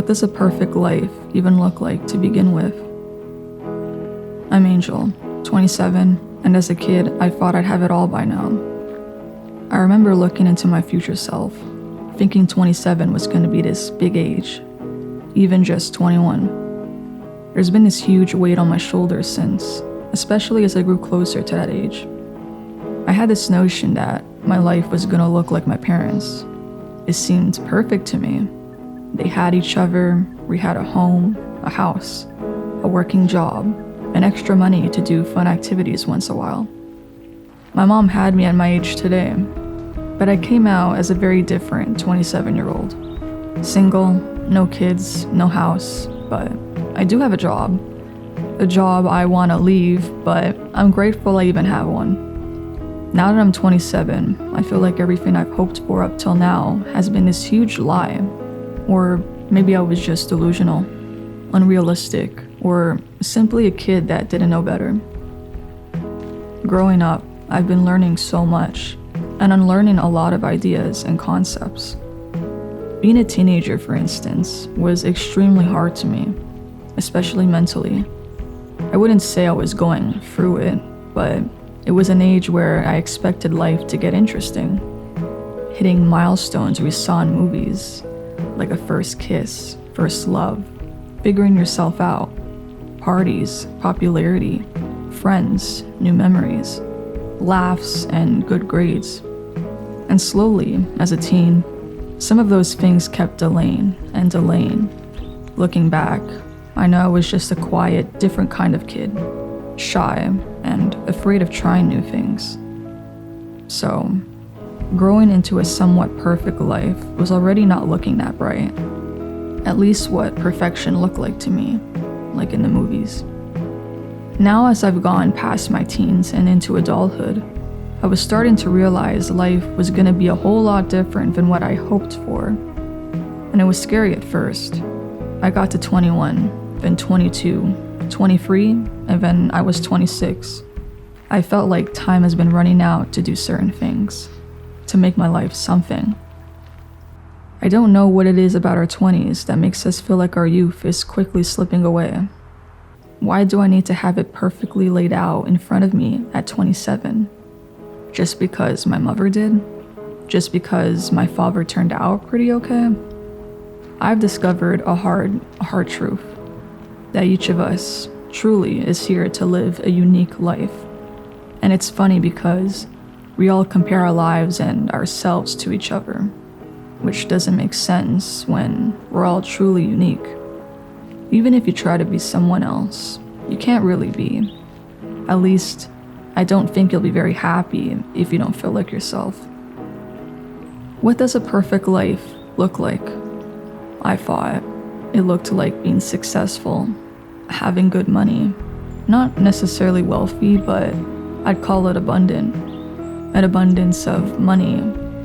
What does a perfect life even look like to begin with? I'm Angel, 27, and as a kid, I thought I'd have it all by now. I remember looking into my future self, thinking 27 was going to be this big age, even just 21. There's been this huge weight on my shoulders since, especially as I grew closer to that age. I had this notion that my life was going to look like my parents. It seemed perfect to me. They had each other, we had a home, a house, a working job, and extra money to do fun activities once a while. My mom had me at my age today, but I came out as a very different 27-year-old. Single, no kids, no house, but I do have a job. A job I want to leave, but I'm grateful I even have one. Now that I'm 27, I feel like everything I've hoped for up till now has been this huge lie. Or maybe I was just delusional, unrealistic, or simply a kid that didn't know better. Growing up, I've been learning so much, and unlearning a lot of ideas and concepts. Being a teenager, for instance, was extremely hard to me, especially mentally. I wouldn't say I was going through it, but it was an age where I expected life to get interesting, hitting milestones we saw in movies, like a first kiss, first love, figuring yourself out, parties, popularity, friends, new memories, laughs, and good grades. And slowly, as a teen, some of those things kept delaying and delaying. Looking back, I know I was just a quiet, different kind of kid, shy, and afraid of trying new things. So, growing into a somewhat perfect life was already not looking that bright. At least what perfection looked like to me, like in the movies. Now as I've gone past my teens and into adulthood, I was starting to realize life was gonna be a whole lot different than what I hoped for. And it was scary at first. I got to 21, then 22, 23, and then I was 26. I felt like time has been running out to do certain things, to make my life something. I don't know what it is about our 20s that makes us feel like our youth is quickly slipping away. Why do I need to have it perfectly laid out in front of me at 27? Just because my mother did? Just because my father turned out pretty okay? I've discovered a hard truth, that each of us truly is here to live a unique life. And it's funny because we all compare our lives and ourselves to each other, which doesn't make sense when we're all truly unique. Even if you try to be someone else, you can't really be. At least, I don't think you'll be very happy if you don't feel like yourself. What does a perfect life look like? I thought it looked like being successful, having good money, not necessarily wealthy, but I'd call it abundant. An abundance of money,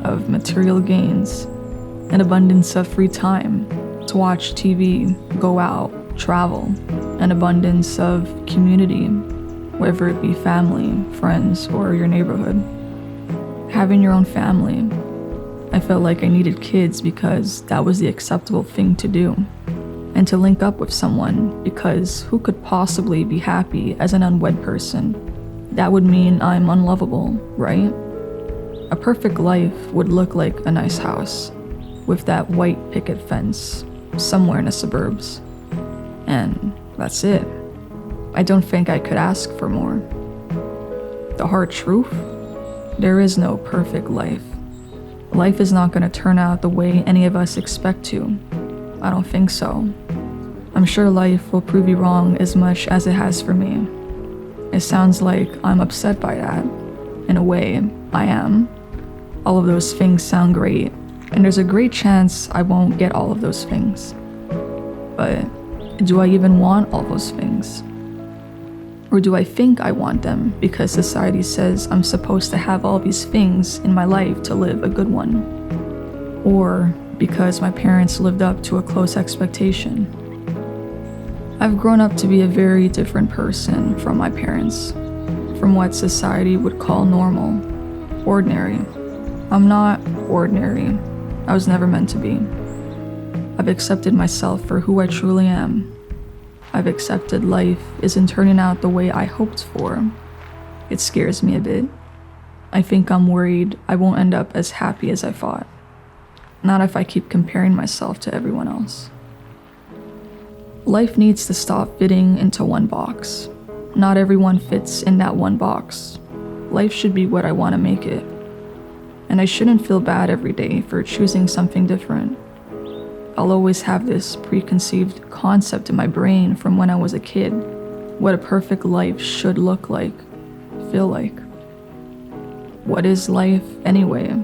of material gains, an abundance of free time to watch TV, go out, travel, an abundance of community, whether it be family, friends, or your neighborhood. Having your own family. I felt like I needed kids because that was the acceptable thing to do. And to link up with someone because who could possibly be happy as an unwed person? That would mean I'm unlovable, right? A perfect life would look like a nice house with that white picket fence somewhere in the suburbs. And that's it. I don't think I could ask for more. The hard truth? There is no perfect life. Life is not going to turn out the way any of us expect to. I don't think so. I'm sure life will prove you wrong as much as it has for me. It sounds like I'm upset by that. In a way, I am. All of those things sound great, and there's a great chance I won't get all of those things. But do I even want all those things? Or do I think I want them because society says I'm supposed to have all these things in my life to live a good one? Or because my parents lived up to a close expectation? I've grown up to be a very different person from my parents, from what society would call normal, ordinary. I'm not ordinary. I was never meant to be. I've accepted myself for who I truly am. I've accepted life isn't turning out the way I hoped for. It scares me a bit. I think I'm worried I won't end up as happy as I thought. Not if I keep comparing myself to everyone else. Life needs to stop fitting into one box. Not everyone fits in that one box. Life should be what I want to make it. And I shouldn't feel bad every day for choosing something different. I'll always have this preconceived concept in my brain from when I was a kid, what a perfect life should look like, feel like. What is life anyway?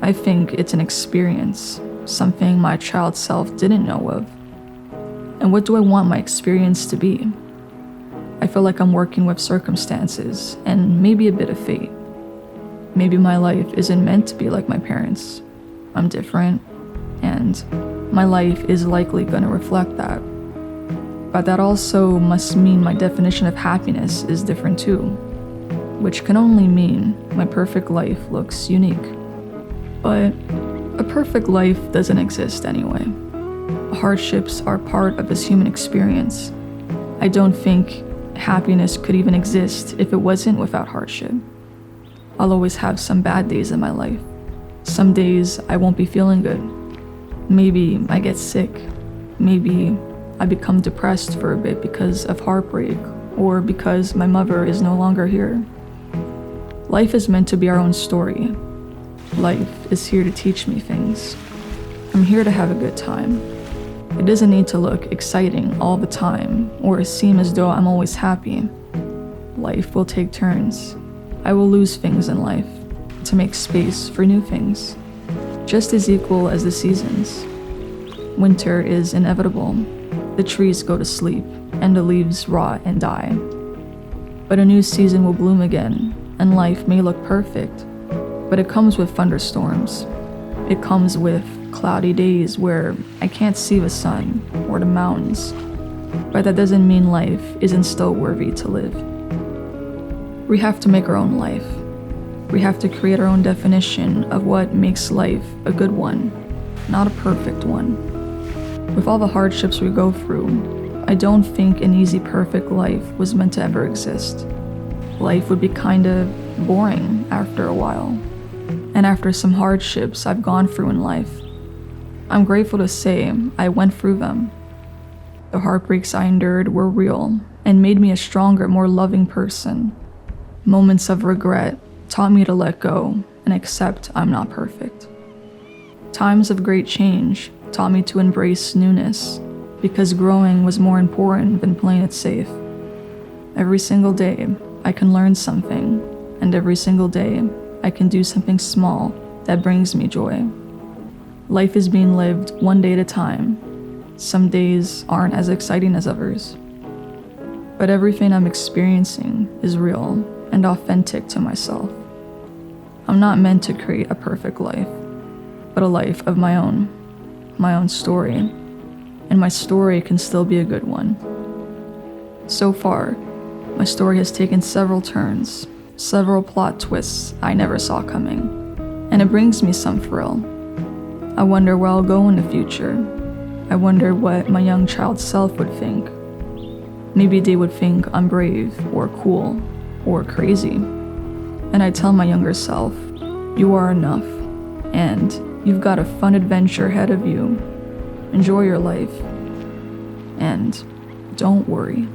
I think it's an experience, something my child self didn't know of. And what do I want my experience to be? I feel like I'm working with circumstances and maybe a bit of fate. Maybe my life isn't meant to be like my parents. I'm different, and my life is likely going to reflect that. But that also must mean my definition of happiness is different too, which can only mean my perfect life looks unique. But a perfect life doesn't exist anyway. Hardships are part of this human experience. I don't think happiness could even exist if it wasn't without hardship. I'll always have some bad days in my life. Some days I won't be feeling good. Maybe I get sick. Maybe I become depressed for a bit because of heartbreak or because my mother is no longer here. Life is meant to be our own story. Life is here to teach me things. I'm here to have a good time. It doesn't need to look exciting all the time or seem as though I'm always happy. Life will take turns. I will lose things in life to make space for new things, just as equal as the seasons. Winter is inevitable. The trees go to sleep and the leaves rot and die. But a new season will bloom again, and life may look perfect, but it comes with thunderstorms. It comes with cloudy days where I can't see the sun or the mountains, but that doesn't mean life isn't still worthy to live. We have to make our own life. We have to create our own definition of what makes life a good one, not a perfect one. With all the hardships we go through, I don't think an easy, perfect life was meant to ever exist. Life would be kind of boring after a while. And after some hardships I've gone through in life, I'm grateful to say I went through them. The heartbreaks I endured were real and made me a stronger, more loving person. Moments of regret taught me to let go and accept I'm not perfect. Times of great change taught me to embrace newness because growing was more important than playing it safe. Every single day, I can learn something, and every single day, I can do something small that brings me joy. Life is being lived one day at a time. Some days aren't as exciting as others. But everything I'm experiencing is real and authentic to myself. I'm not meant to create a perfect life, but a life of my own story. And my story can still be a good one. So far, my story has taken several turns, several plot twists I never saw coming, and it brings me some thrill. I wonder where I'll go in the future. I wonder what my young child self would think. Maybe they would think I'm brave or cool or crazy. And I tell my younger self, you are enough, and you've got a fun adventure ahead of you. Enjoy your life, and don't worry.